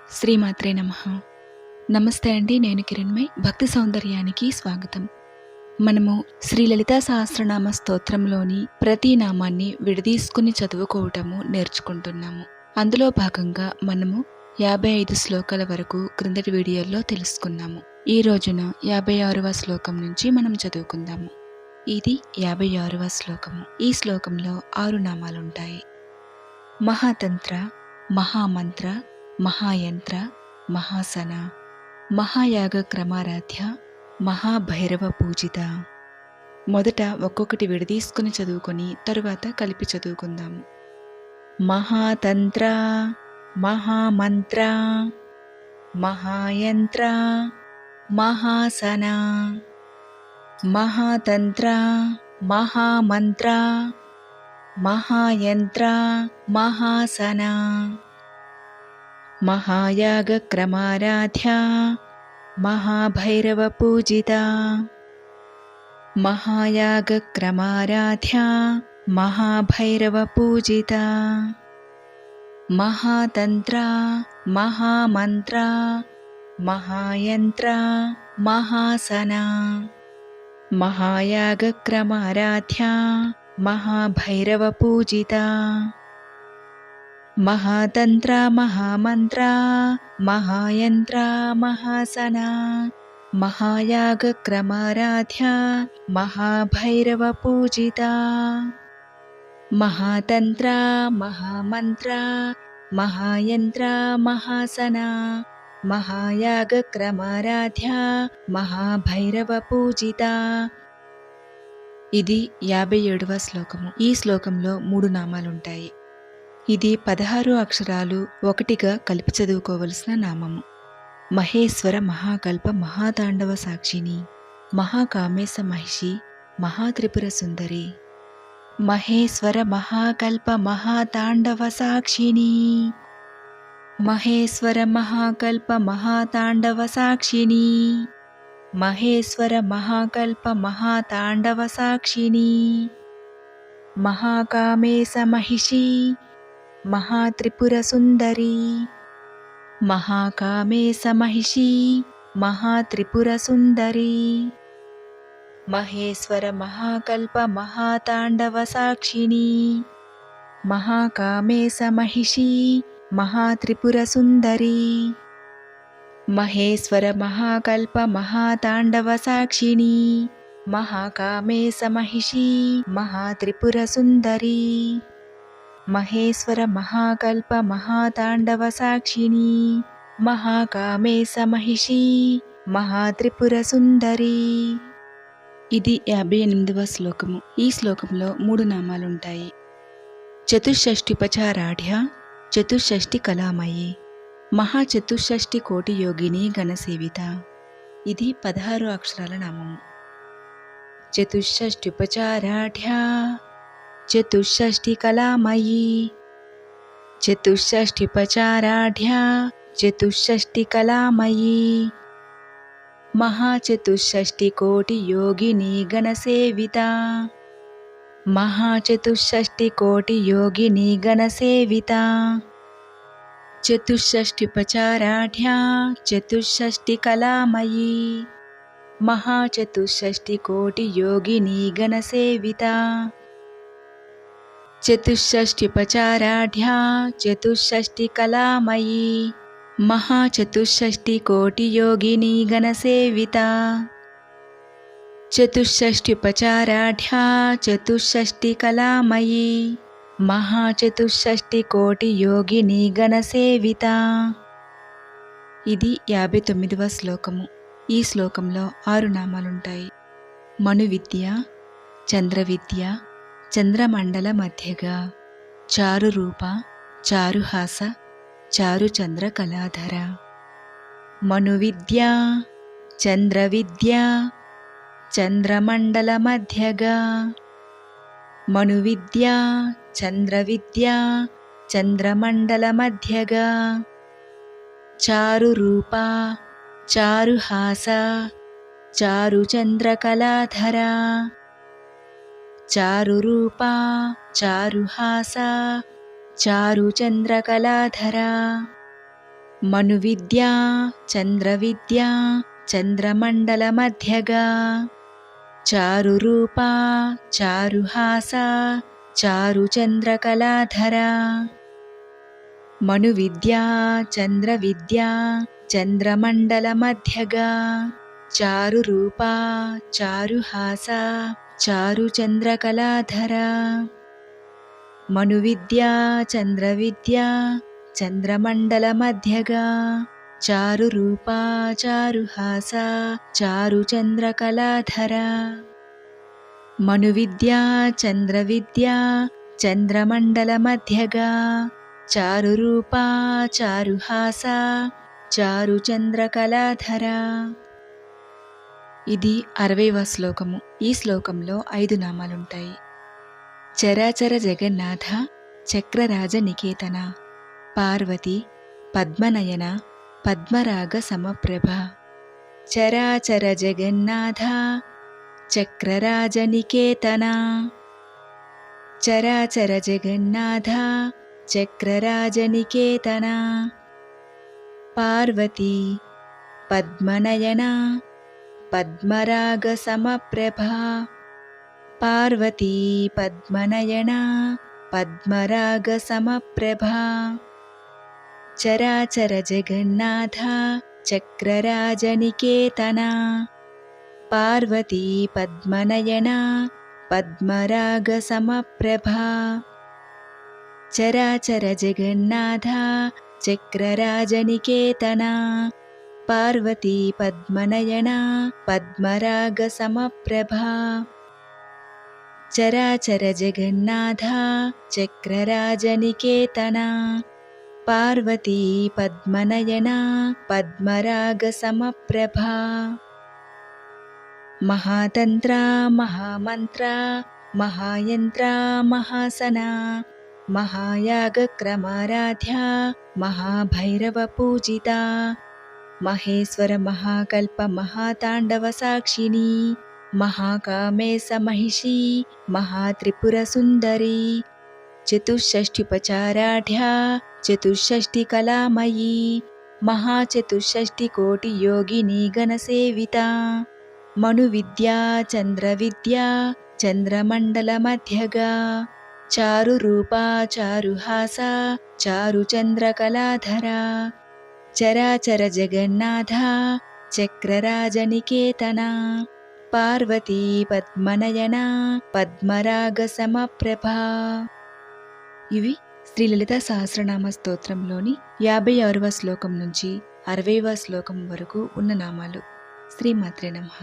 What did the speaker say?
శ్రీమాత్రే నమః. నమస్తే అండి. నేను కిరణ్మయ్. భక్తి సౌందర్యానికి స్వాగతం. మనము శ్రీ లలితా సహస్రనామ స్తోత్రంలోని ప్రతి నామాన్ని విడదీసుకుని చదువుకోవటము నేర్చుకుంటున్నాము. అందులో భాగంగా మనము 55 శ్లోకాల వరకు క్రిందటి వీడియోలో తెలుసుకున్నాము. ఈ రోజున 56వ శ్లోకం నుంచి మనం చదువుకుందాము. ఇది 56వ శ్లోకము. ఈ శ్లోకంలో 6 నామాలుంటాయి. మహాతంత్ర, మహామంత్ర, మహాయంత్ర, మహాసన, మహాయాగ క్రమారాధ్య, మహాభైరవ పూజిత. మొదట ఒక్కొక్కటి విడదీసుకుని చదువుకొని తరువాత కలిపి చదువుకుందాము. మహాతంత్ర, మహామంత్ర, మహాయంత్ర, మహాసన, మహాతంత్ర, మహామంత్ర, మహాయంత్ర, మహాసన, మహాయాగ క్రమారాధ్య, మహాభైరవ పూజిత. మహాయాగ క్రమారాధ్య, మహాభైరవ పూజిత. మహాతంత్ర, మహామంత్ర, మహాయంత్ర, మహాసన, మహాయాగ క్రమారాధ్య, మహాభైరవ పూజిత. మహాతంత్ర, మహామంత్ర, మహాయంత్ర, మహాసన, మహాయాగ క్రమారాధ్య, మహాభైరవ పూజిత. మహాతంత్ర, మహామంత్ర, మహాయంత్ర, మహాసన, మహాయాగ క్రమారాధ్య, మహాభైరవ పూజిత. ఇది 57వ శ్లోకము. ఈ శ్లోకంలో 3 నామాలుంటాయి. ఇది 16 అక్షరాలు ఒకటిగా కలిపి చదువుకోవలసిన నామము. మహేశ్వర మహాకల్ప మహాతాండవ సాక్షిని, మహాకామేశ మహిషి, మహాత్రిపుర సుందరి. మహేశ్వర మహాకల్ప మహాతాండవ సాక్షిని, మహేశ్వర మహాకల్ప మహాతాండవ సాక్షిని, మహేశ్వర మహాకల్ప మహాతాండవ సాక్షిని, మహాకామేశ మహిషి, మహాత్రిపుర సుందరి. మహాకామేశ మహిషి, మహాత్రిపుర సుందరి. మహేశ్వర మహాకల్ప మహాతాండవ సాక్షిని, మహాకామేశ మహిషి, మహాత్రిపుర సుందరి. మహేశ్వర మహాకల్ప మహాతాండవ సాక్షిని, మహాకామేశ మహిషి, మహాత్రిపుర సుందరి. మహేశ్వర మహాకల్ప మహాతాండవ సాక్షిని, మహాకామేశ మహిషి, మహాత్రిపుర సుందరి. ఇది 58వ శ్లోకము. ఈ శ్లోకంలో 3 నామాలుంటాయి. చతుషష్ఠిపచారాఢ్య, చతుషష్ఠి కళామయి, మహాచతుషష్ఠి కోటి యోగిని గణసేవిత. ఇది 16 అక్షరాల నామము. చతుషష్ఠిపచారాఢ్య, చతుషష్ఠి కళామయి, చతుషష్ఠిపచారాఢ్య, చతుషష్ఠి కళామయి, మహాచతుషష్ఠి కోటి యోగిని గణసేవిత. మహాచతుషష్ఠి కోటి యోగిని గణసేవిత. చతుషష్ఠిపచారాఢ్య, చతుషష్ఠి కళామయి, మహాచతుషష్ఠి కోటి యోగిని గణసేవిత. చతుషష్ఠిపచారాఢ్య, చతుషష్ఠి కళామయి, మహాచతుషష్ఠి కోటి యోగిని గణసేవిత. చతుషష్ఠిపచారాఢ్య, చతుషష్ఠి కళామయి, మహాచతుషష్ఠి కోటి యోగిని గణసేవిత. ఇది 59వ శ్లోకము. ఈ శ్లోకంలో 6 నామాలుంటాయి. మనువిద్య, చంద్రవిద్య, చంద్రమండల మధ్యగా, చారురూప, చారుహాస, చారుచంద్ర కళాధర. మనువిద్య, చంద్రవిద్య, చంద్రమండల మధ్యగా, మనువిద్య, చంద్రవిద్య, చంద్రమండల మధ్యగా, చారురూప, చారుహాస, చారుచంద్ర కళాధర. చారురూప, చారుహాస, చారుచంద్ర కళాధర. మనువిద్యా చంద్రవిద్యా చంద్రమండలమధ్యగా చారురూపా చారుహాసా చారుచంద్రకళాధరా మనువిద్యా చంద్రవిద్యా చంద్రమండలమధ్యగా చారురూపా చారుహాసా చారుచంద్రకళాధరా మనువిద్యా చంద్రవిద్యా చంద్రమండలమధ్యగా చారురూపా చారుహాసా చారుచంద్రకళాధరా మనువిద్యా చంద్రవిద్యా చంద్రమండలమధ్యగా చారురూపా చారుహాసా చారుచంద్రకళాధరా. ఇది 60వ శ్లోకము. ఈ శ్లోకంలో 5 నామాలుంటాయి. చరాచర జగన్నాథ చక్రరాజ నికేతన పార్వతి పద్మనయన పద్మరాగ సమప్రభ. చరాచర జగన్నాథ చక్రరాజ నికేతన చరాచర జగన్నాథ చక్రరాజ నికేతన పార్వతి పద్మనయన పద్మరాగ సమప్రభ. పార్వతీ పద్మనయన పద్మరాగ సమప్రభ. చరాచర జగన్నాథ చక్రరాజ నికేతన పార్వతీ పద్మనయన పద్మరాగ సమప్రభ. చరాచర జగన్నాథ చక్రరాజ నికేతన పార్వతీ పద్మనయన పద్మరాగ సమప్రభ. చరాచర జగన్నాథ చక్రరాజ నికేతన పార్వతీ పద్మనయన పద్మరాగ సమప్రభ. మహాతంత్ర మహామంత్ర మహాయంత్ర మహాసన మహాయాగక్రమారాధ్య మహాభైరవ పూజిత మహేశ్వర మహాకల్ప మహాతాండవ సాక్షిణి మహాకామేశ మహిషి మహాత్రిపుర సుందరి చతుషష్ఠిపచారాఢ్య చతుషష్ఠి కళామయీ మహాచతుషష్ఠి కోటి యోగిని గణసేవిత మనువిద్యా చంద్రవిద్యా చంద్రమండలమధ్యగా చారురూపా చారుహాసా చారుచంద్రకళాధరా చరాచర జగన్నాథ చక్రరాజ నికేతన పార్వతీ పద్మనయన పద్మరాగ సమప్రభ. ఇవి శ్రీ లలితా సహస్రనామ స్తోత్రంలోని 56వ శ్లోకం నుంచి 60వ శ్లోకం వరకు ఉన్న నామాలు. శ్రీమాత్రే నమః.